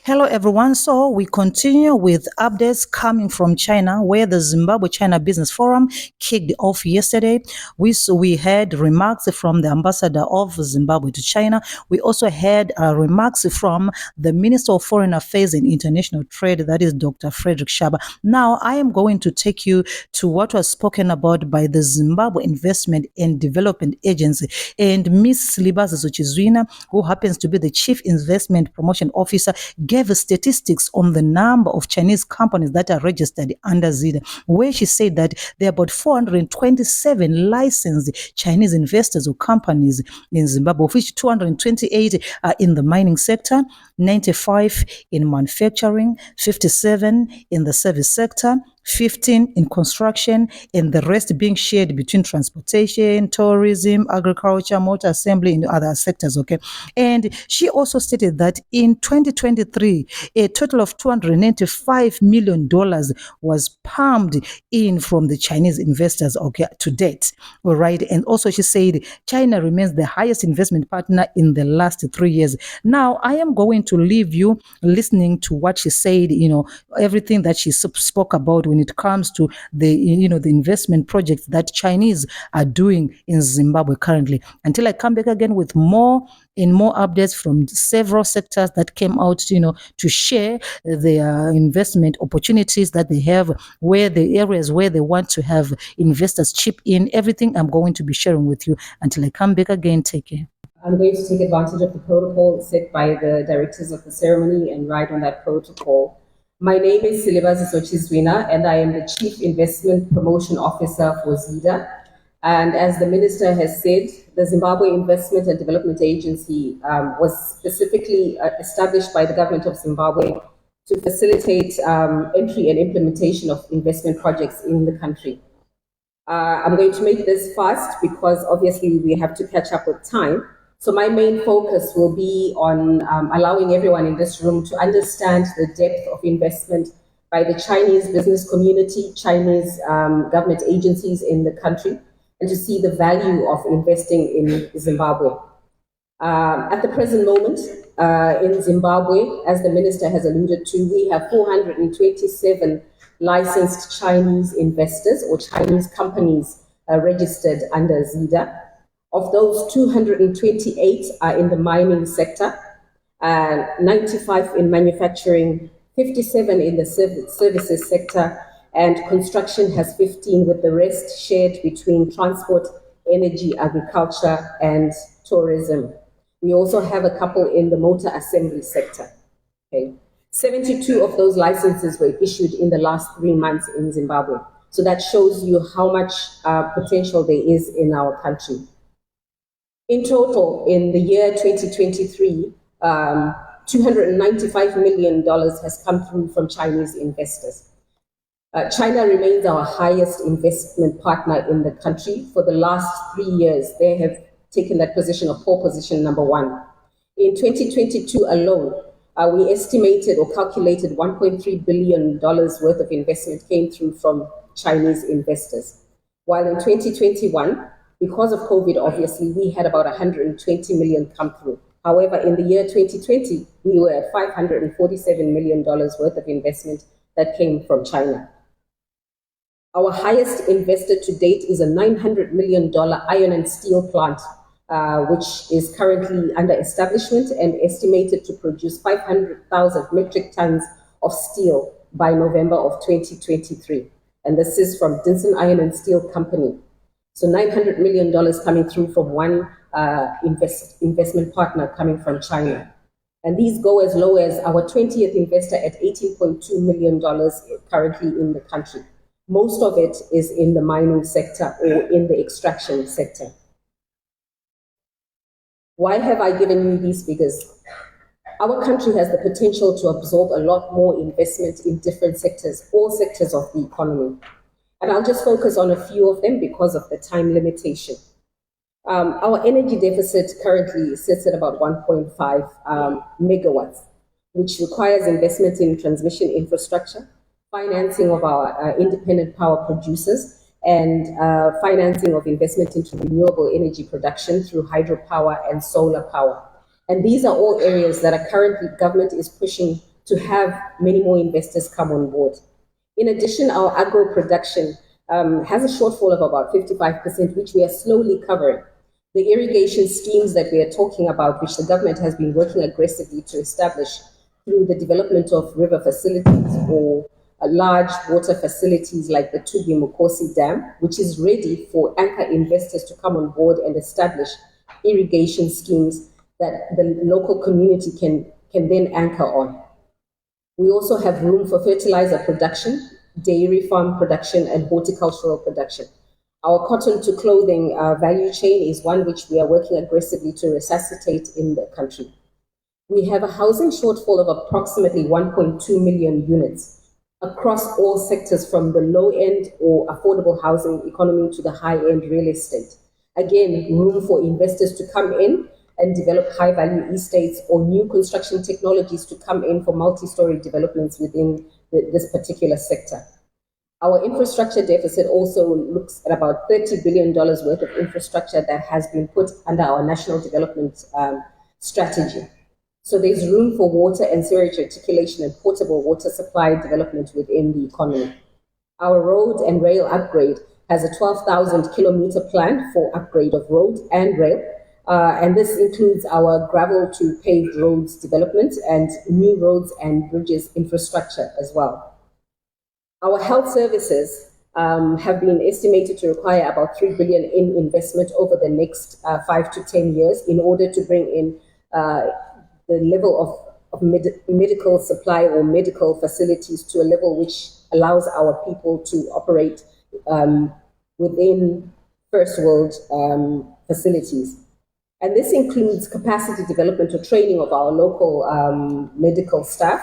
Hello, everyone. So we continue with updates coming from China, where the Zimbabwe-China Business Forum kicked off yesterday. We had remarks from the ambassador of Zimbabwe to China. We also had remarks from the Minister of Foreign Affairs and International Trade, that is Dr. Frederick Shaba. Now, I am going to take you to what was spoken about by the Zimbabwe Investment and Development Agency and Ms. Silibazi Zochizwina, who happens to be the Chief Investment Promotion Officer, gave statistics on the number of Chinese companies that are registered under ZIDA, where she said that there are about 427 licensed Chinese investors or companies in Zimbabwe, of which 228 are in the mining sector, 95 in manufacturing, 57 in the service sector, 15 in construction, and the rest being shared between transportation, tourism, agriculture, motor assembly, and other sectors. Okay. And she also stated that in 2023, a total of $295 million was pumped in from the Chinese investors, okay, to date. All right. And also she said China remains the highest investment partner in the last 3 years. Now, I am going to leave you listening to what she said, everything that she spoke about when it comes to the investment projects that Chinese are doing in Zimbabwe currently. Until I come back again with more updates from several sectors that came out, to share their investment opportunities that they have, where the areas where they want to have investors chip in, everything I'm going to be sharing with you. Until I come back again, take care. I'm going to take advantage of the protocol set by the directors of the ceremony and ride on that protocol. My name is Silibazi Zochizwina, and I am the Chief Investment Promotion Officer for ZIDA. And as the Minister has said, the Zimbabwe Investment and Development Agency was specifically established by the government of Zimbabwe to facilitate entry and implementation of investment projects in the country. I'm going to make this fast because obviously we have to catch up with time. So my main focus will be on allowing everyone in this room to understand the depth of investment by the Chinese business community, Chinese government agencies in the country, and to see the value of investing in Zimbabwe. At the present moment, in Zimbabwe, as the Minister has alluded to, we have 427 licensed Chinese investors or Chinese companies registered under ZIDA. Of those, 228 are in the mining sector, 95 in manufacturing, 57 in the services sector, and construction has 15, with the rest shared between transport, energy, agriculture, and tourism. We also have a couple in the motor assembly sector. Okay. 72 of those licenses were issued in the last 3 months in Zimbabwe. So that shows you how much potential there is in our country. In total, in the year 2023, $295 million has come through from Chinese investors. China remains our highest investment partner in the country. For the last 3 years, they have taken that position of pole position number 1. In 2022 alone, we estimated or calculated $1.3 billion worth of investment came through from Chinese investors. While in 2021, because of COVID, obviously, we had about 120 million come through. However, in the year 2020, we were at $547 million worth of investment that came from China. Our highest investor to date is a $900 million iron and steel plant, which is currently under establishment and estimated to produce 500,000 metric tons of steel by November of 2023. And this is from Dinson Iron and Steel Company. So $900 million coming through from one investment partner coming from China. And these go as low as our 20th investor at $18.2 million currently in the country. Most of it is in the mining sector or in the extraction sector. Why have I given you these figures? Our country has the potential to absorb a lot more investment in different sectors, all sectors of the economy. And I'll just focus on a few of them because of the time limitation. Our energy deficit currently sits at about 1.5 megawatts, which requires investment in transmission infrastructure, financing of our independent power producers, and financing of investment into renewable energy production through hydropower and solar power. And these are all areas that are currently government is pushing to have many more investors come on board. In addition, our agro production has a shortfall of about 55%, which we are slowly covering. The irrigation schemes that we are talking about, which the government has been working aggressively to establish through the development of river facilities or large water facilities like the Tubi Mukosi Dam, which is ready for anchor investors to come on board and establish irrigation schemes that the local community can then anchor on. We also have room for fertilizer production, dairy farm production, and horticultural production. Our cotton to clothing value chain is one which we are working aggressively to resuscitate in the country. We have a housing shortfall of approximately 1.2 million units across all sectors, from the low-end or affordable housing economy to the high-end real estate. Again, room for investors to come in and develop high-value estates or new construction technologies to come in for multi-story developments within this particular sector. Our infrastructure deficit also looks at about $30 billion worth of infrastructure that has been put under our national development strategy. So there's room for water and sewage reticulation and portable water supply development within the economy. Our road and rail upgrade has a 12,000 kilometer plan for upgrade of road and rail. And this includes our gravel to paved roads development and new roads and bridges infrastructure as well. Our health services have been estimated to require about $3 billion in investment over the next 5 to 10 years in order to bring in the level of medical supply or medical facilities to a level which allows our people to operate within first world facilities. And this includes capacity development or training of our local medical staff,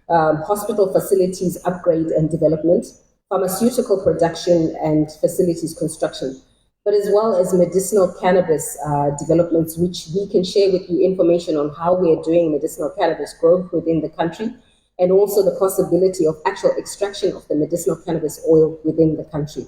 hospital facilities upgrade and development, pharmaceutical production and facilities construction, but as well as medicinal cannabis developments, which we can share with you information on how we are doing medicinal cannabis growth within the country, and also the possibility of actual extraction of the medicinal cannabis oil within the country.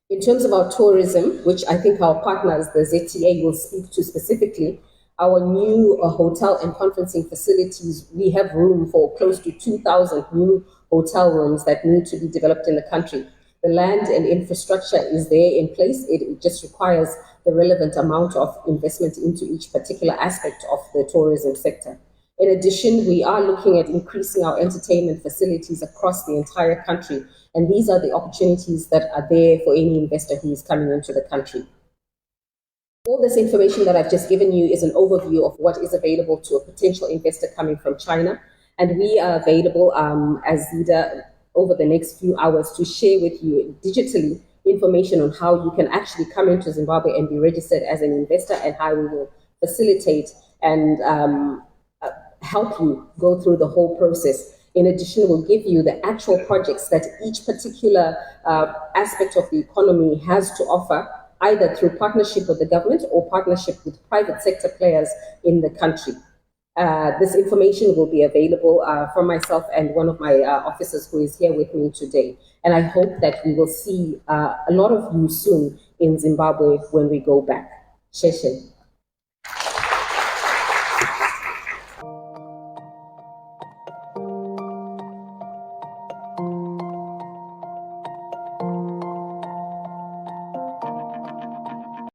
In terms of our tourism, which I think our partners, the ZTA, will speak to specifically, our new hotel and conferencing facilities, we have room for close to 2,000 new hotel rooms that need to be developed in the country. The land and infrastructure is there in place. It just requires the relevant amount of investment into each particular aspect of the tourism sector. In addition, we are looking at increasing our entertainment facilities across the entire country. And these are the opportunities that are there for any investor who is coming into the country. All this information that I've just given you is an overview of what is available to a potential investor coming from China. And we are available as ZIDA over the next few hours to share with you digitally information on how you can actually come into Zimbabwe and be registered as an investor, and how we will facilitate and help you go through the whole process. In addition, we'll give you the actual projects that each particular aspect of the economy has to offer, either through partnership with the government or partnership with private sector players in the country. This information will be available from myself and one of my officers who is here with me today. And I hope that we will see a lot of you soon in Zimbabwe when we go back. Sheshe.